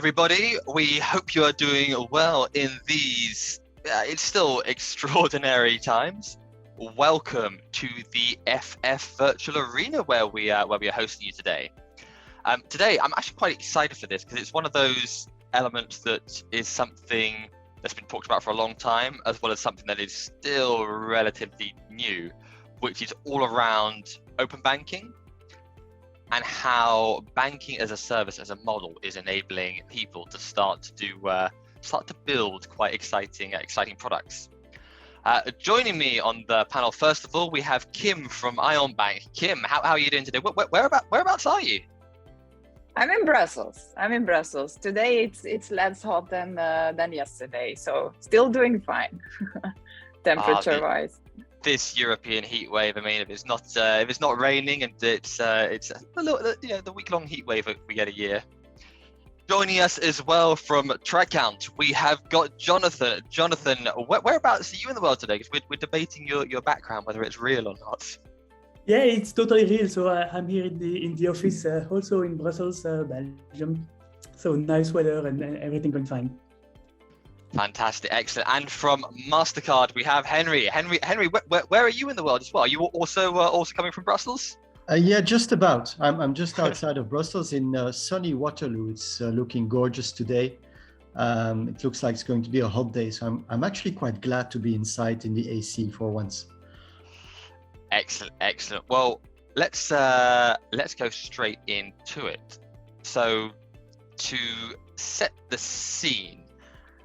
everybody. We hope you are doing well in these, it's still extraordinary times. Welcome to the FF Virtual Arena where we are hosting you today. Today, I'm actually quite excited for this because it's one of those elements that is something that's been talked about for a long time, as well as something that is still relatively new, which is all around open banking and how banking as a service, as a model, is enabling people to start to build quite exciting products. Joining me on the panel, first of all, we have Kim from Aion Bank. Kim, how are you doing today? Whereabouts are you? I'm in Brussels. Today it's less hot than yesterday, so still doing fine, temperature-wise. This European heat wave. I mean, if it's not raining and it's a little, the week-long heat wave that we get a year. Joining us as well from Tricount, we have got Johnathon. Johnathon, whereabouts are you in the world today? Because we're debating your background, whether it's real or not. Yeah, it's totally real. So I'm here in the office, also in Brussels, Belgium. So nice weather and everything going fine. Fantastic, excellent. And from Mastercard, we have Henri. Henri, where are you in the world as well? Are you also coming from Brussels? Yeah, just about. I'm just outside of Brussels in sunny Waterloo. It's looking gorgeous today. It looks like it's going to be a hot day, so I'm actually quite glad to be inside in the AC for once. Excellent. Well, let's go straight into it. So, to set the scene,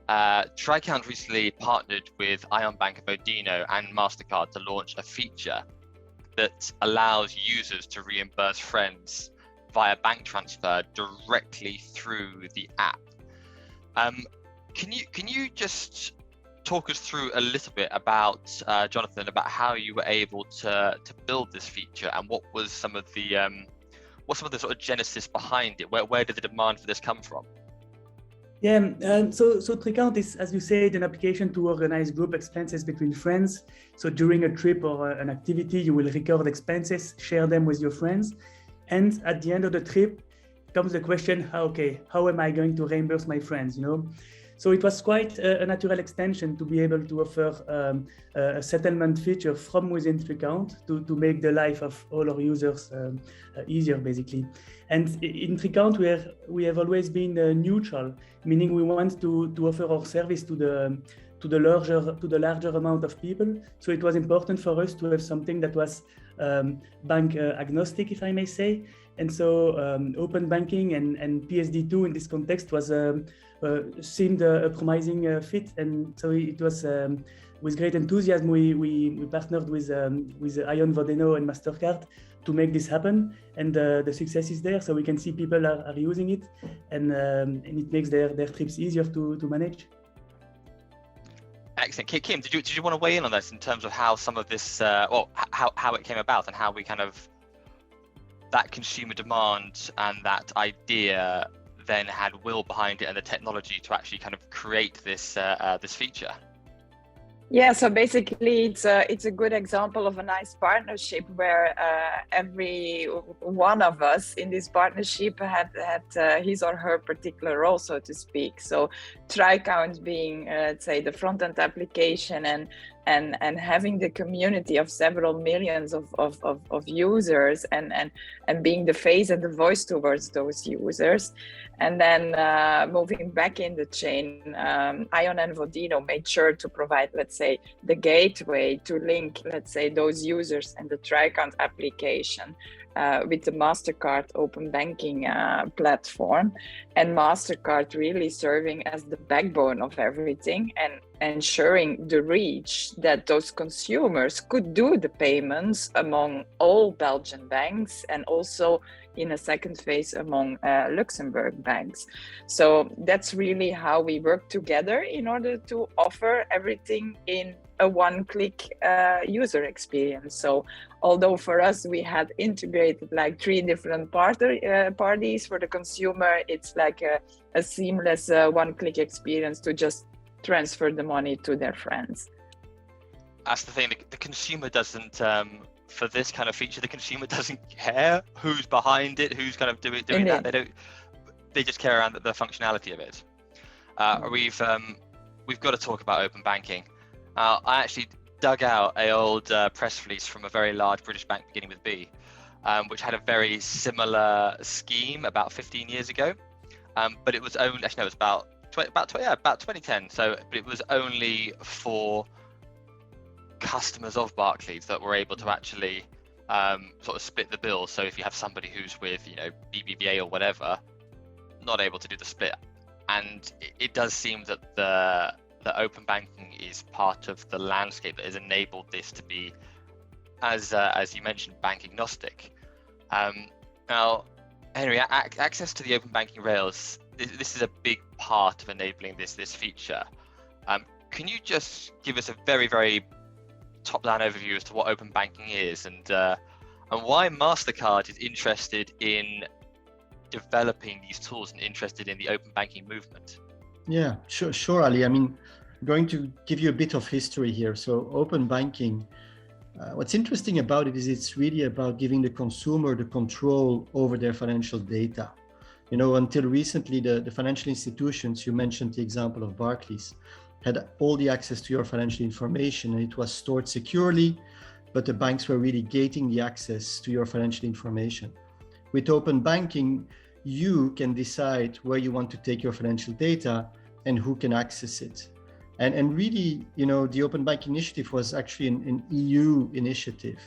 Tricount recently partnered with Aion Bank, Vodeno, and Mastercard to launch a feature that allows users to reimburse friends via bank transfer directly through the app. Can you just talk us through a little bit about Johnathon, about how you were able to build this feature and what was some of the sort of genesis behind it? Where did the demand for this come from? Yeah, so Tricount is, as you said, an application to organize group expenses between friends. So during a trip or an activity, you will record expenses, share them with your friends. And at the end of the trip comes the question, how am I going to reimburse my friends, So it was quite a natural extension to be able to offer a settlement feature from within Tricount to make the life of all our users easier, basically. And in Tricount, we have always been neutral, meaning we want to offer our service to the larger amount of people. So it was important for us to have something that was bank agnostic, if I may say. And so open banking and PSD2 in this context seemed a promising fit, and so it was with great enthusiasm we partnered with Aion, Vodeno, and Mastercard to make this happen, and the success is there. So we can see people are using it, and it makes their trips easier to manage. Excellent. Kim, did you want to weigh in on this in terms of how some of this, how it came about and how we kind of that consumer demand and that idea then had will behind it and the technology to actually kind of create this feature? Yeah, so basically it's a good example of a nice partnership where every one of us in this partnership had his or her particular role, so to speak. So Tricount being, let's say, the front-end application and having the community of several millions of users and being the face and the voice towards those users. And then moving back in the chain, Aion and Vodeno made sure to provide, let's say, the gateway to link, let's say, those users and the Tricount application with the Mastercard open banking platform, and Mastercard really serving as the backbone of everything and ensuring the reach that those consumers could do the payments among all Belgian banks and also in a second phase among Luxembourg banks. So that's really how we work together in order to offer everything in a one-click user experience. So although for us we had integrated like 3 different parties for the consumer, it's like a seamless one-click experience to just transfer the money to their friends. That's the thing, the consumer doesn't, for this kind of feature, the consumer doesn't care who's behind it, who's kind of doing that. They don't. they just care around the functionality of it. We've got to talk about open banking. I actually dug out an old press release from a very large British bank beginning with B, which had a very similar scheme about 15 years ago. But it was only, actually no, it was about 2010. So, but it was only for customers of Barclays that were able to actually sort of split the bill. So if you have somebody who's with, you know, BBVA or whatever, not able to do the split. And it does seem that the open banking is part of the landscape that has enabled this to be, as you mentioned, bank agnostic. Now, Henri, access to the open banking rails, this is a big part of enabling this feature. Can you just give us a very, very top-down overview as to what open banking is and why Mastercard is interested in developing these tools and interested in the open banking movement? Yeah, sure, Ali. I mean, I'm going to give you a bit of history here. So open banking, what's interesting about it is it's really about giving the consumer the control over their financial data. You know, until recently, the financial institutions, you mentioned the example of Barclays, had all the access to your financial information and it was stored securely, but the banks were really gating the access to your financial information. With open banking, you can decide where you want to take your financial data and who can access it. And really, you know, the open banking initiative was actually an EU initiative,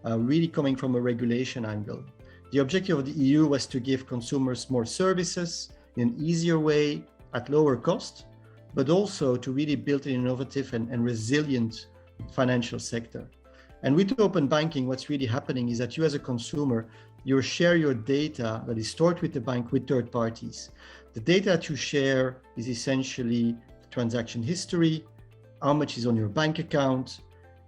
really coming from a regulation angle. The objective of the EU was to give consumers more services in an easier way at lower cost, but also to really build an innovative and resilient financial sector. And with open banking, what's really happening is that you as a consumer, you share your data that is stored with the bank with third parties. The data that you share is essentially transaction history, how much is on your bank account.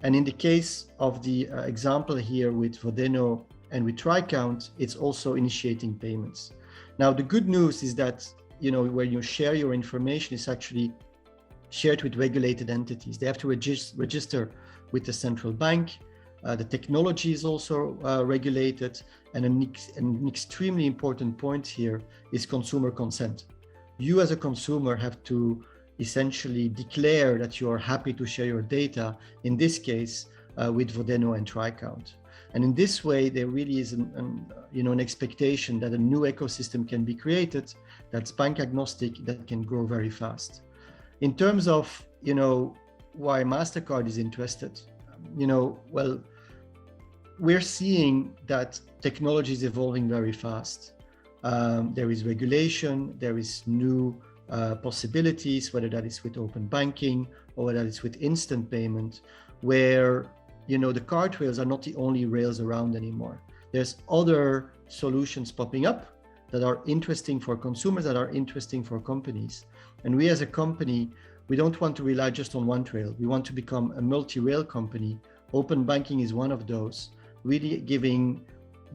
And in the case of the example here with Vodeno and with Tricount, it's also initiating payments. Now, the good news is that, you know, where you share your information is actually shared with regulated entities. They have to register with the central bank. The technology is also regulated. And an extremely important point here is consumer consent. You as a consumer have to essentially declare that you are happy to share your data, in this case, with Vodeno and Tricount. And in this way, there really is an expectation that a new ecosystem can be created that's bank agnostic, that can grow very fast. In terms of, you know, why Mastercard is interested, you know, well, we're seeing that technology is evolving very fast. There is regulation, there is new possibilities, whether that is with open banking or whether it's with instant payment, where, you know, the card rails are not the only rails around anymore. There's other solutions popping up that are interesting for consumers, that are interesting for companies. And we as a company, we don't want to rely just on one rail. We want to become a multi-rail company. Open banking is one of those. Really giving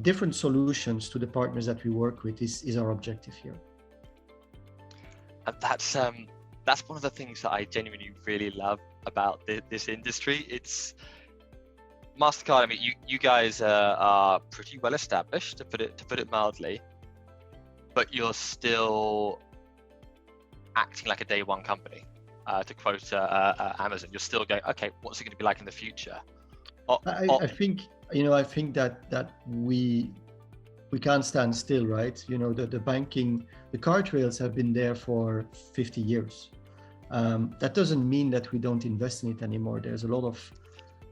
different solutions to the partners that we work with is our objective here. And that's one of the things that I genuinely really love about this industry. It's Mastercard. I mean, you guys are pretty well established, to put it mildly, but you're still acting like a day one company. To quote Amazon, you're still going, okay, what's it going to be like in the future? I think, you know, I think that we can't stand still, right? You know, the banking, the card rails have been there for 50 years. That doesn't mean that we don't invest in it anymore. There's a lot of,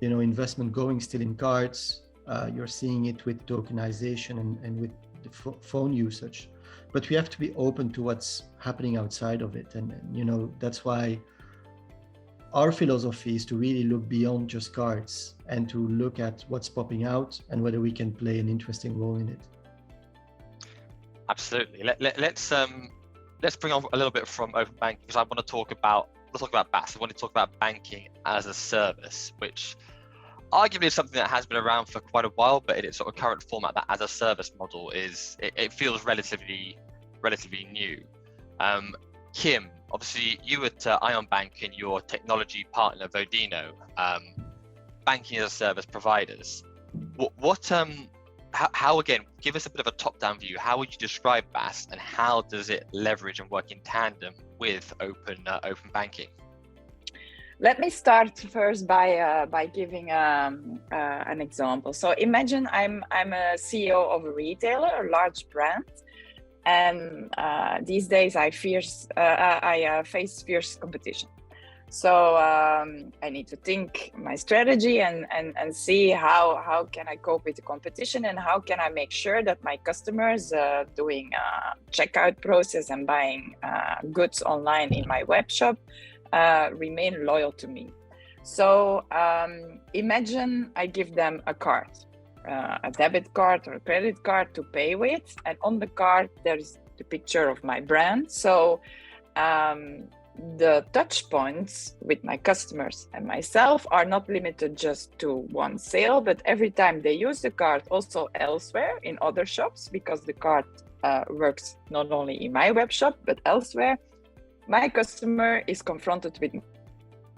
you know, investment going still in cards. You're seeing it with tokenization and with the phone usage. But we have to be open to what's happening outside of it. And you know, that's why our philosophy is to really look beyond just cards and to look at what's popping out and whether we can play an interesting role in it. Absolutely. Let's bring on a little bit from open banking, because I want to talk about BaaS. I want to talk about banking as a service, which arguably is something that has been around for quite a while, but in its sort of current format, that as a service model it feels relatively new. Kim, obviously you at Aion Bank and your technology partner Vodeno, banking as a service providers. What how again, give us a bit of a top-down view. How would you describe BaaS, and how does it leverage and work in tandem with open banking? Let me start first by giving an example. So imagine I'm a CEO of a retailer, a large brand, and these days I face fierce competition. So I need to think my strategy and see how can I cope with the competition, and how can I make sure that my customers doing checkout process and buying goods online in my web shop remain loyal to me. So imagine I give them a card, a debit card or a credit card to pay with, and on the card there's the picture of my brand. So the touch points with my customers and myself are not limited just to one sale, but every time they use the card also elsewhere in other shops, because the card works not only in my web shop but elsewhere. My customer is confronted with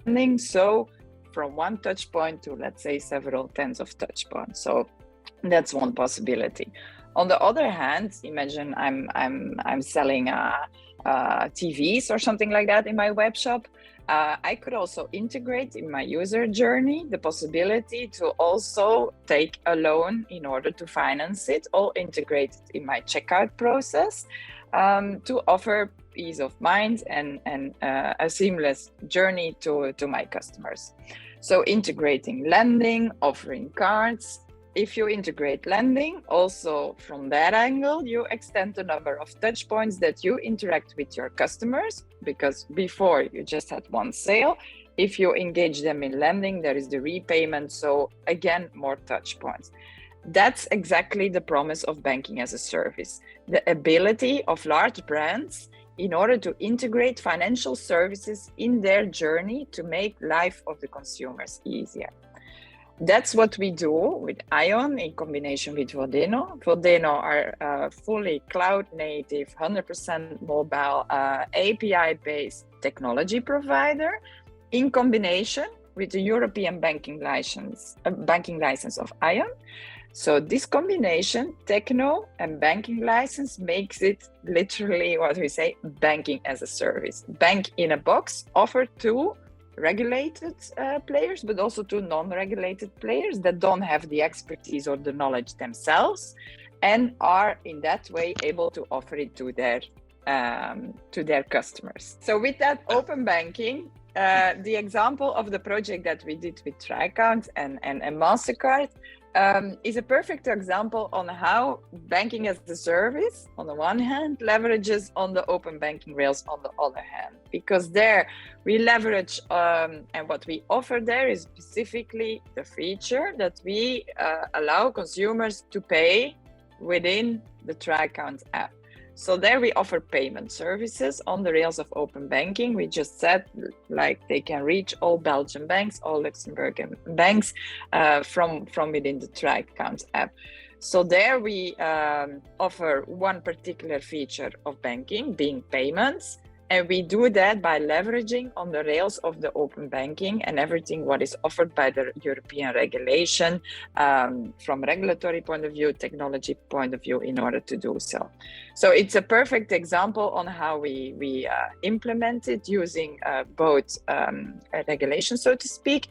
branding, so from one touch point to, let's say, several tens of touch points. So that's one possibility. On the other hand, imagine I'm selling TVs or something like that in my web shop. I could also integrate in my user journey the possibility to also take a loan in order to finance it, all integrated in my checkout process, to offer peace of mind and a seamless journey to my customers. So integrating lending, offering cards. If you integrate lending, also from that angle, you extend the number of touch points that you interact with your customers, because before you just had one sale. If you engage them in lending, there is the repayment. So again, more touch points. That's exactly the promise of banking as a service. The ability of large brands in order to integrate financial services in their journey to make life of the consumers easier. That's what we do with Aion in combination with Vodeno. Vodeno are fully cloud native, 100% mobile, API-based technology provider in combination with the European banking license of Aion. So this combination, techno and banking license, makes it literally what we say, banking as a service. Bank in a box, offered to regulated players, but also to non-regulated players that don't have the expertise or the knowledge themselves, and are in that way able to offer it to their customers. So with that open banking, the example of the project that we did with Tricount and Mastercard is a perfect example on how banking as a service, on the one hand, leverages on the open banking rails on the other hand. Because there we leverage, and what we offer there is specifically the feature that we allow consumers to pay within the Tricount app. So there we offer payment services on the rails of open banking. We just said, like, they can reach all Belgian banks, all Luxembourgian banks from within the Tricount app. So there we offer one particular feature of banking, being payments. And we do that by leveraging on the rails of the open banking and everything what is offered by the European regulation from regulatory point of view, technology point of view, in order to do so. So it's a perfect example on how we implement it using both regulation, so to speak.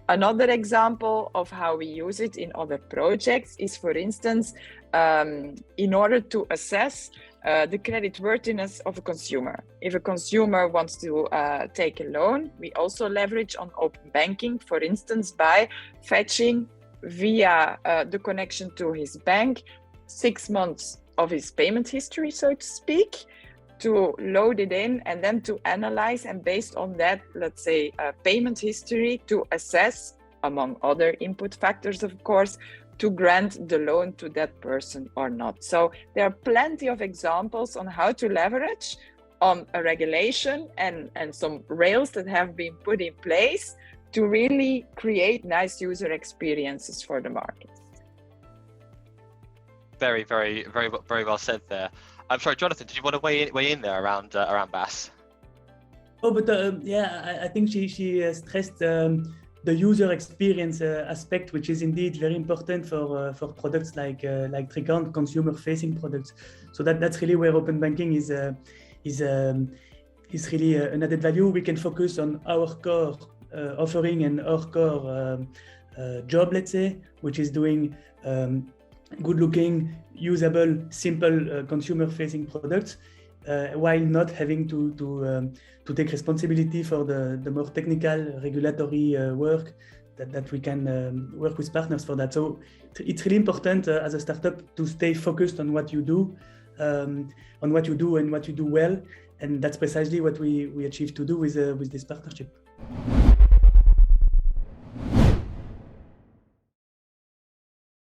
Another example of how we use it in other projects is, for instance, in order to assess the creditworthiness of a consumer. If a consumer wants to take a loan, we also leverage on open banking, for instance, by fetching via the connection to his bank 6 months of his payment history, so to speak, to load it in and then to analyze, and based on that, let's say, payment history, to assess, among other input factors, of course, to grant the loan to that person or not. So there are plenty of examples on how to leverage on a regulation and some rails that have been put in place to really create nice user experiences for the market. Very, very, very, very well said there. I'm sorry, Johnathon, did you want to weigh in there around BaaS? Oh, but yeah, I think she stressed the user experience aspect, which is indeed very important for products like Tricount, consumer-facing products. So that's really where open banking is really an added value. We can focus on our core offering and our core job, let's say, which is doing good-looking, usable, simple consumer-facing products, while not having to take responsibility for the more technical regulatory work that we can work with partners for that. So it's really important as a startup to stay focused on what you do, and what you do well, and that's precisely what we achieve to do with this partnership.